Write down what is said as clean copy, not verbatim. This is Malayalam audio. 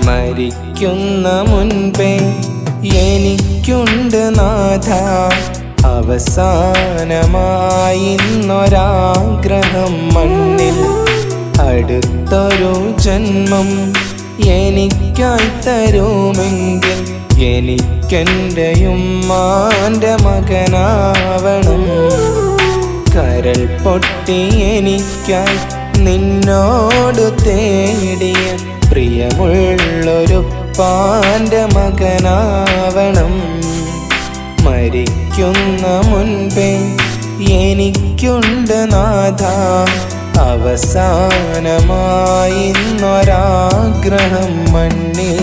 മരിക്കുന്ന മുൻപേ എനിക്കുണ്ട് നാഥ അവസാനമായിന്നൊരാഗ്രഹം മണ്ണിൽ അടുത്തൊരു ജന്മം എനിക്കായി തരുമെങ്കിൽ എനിക്കെൻ്റെ ഉമ്മാൻ്റെ മകനാവണം. കരൾ പൊട്ടി എനിക്കായി നിന്നോട് തേടിയ പ്രിയമുള്ളൊരു പാൻ്റെ മകനാവണം. മരിക്കുന്ന മുൻപേ എനിക്കുണ്ട് നാഥ അവസാനമായിന്നൊരാഗ്രഹം മണ്ണിൽ.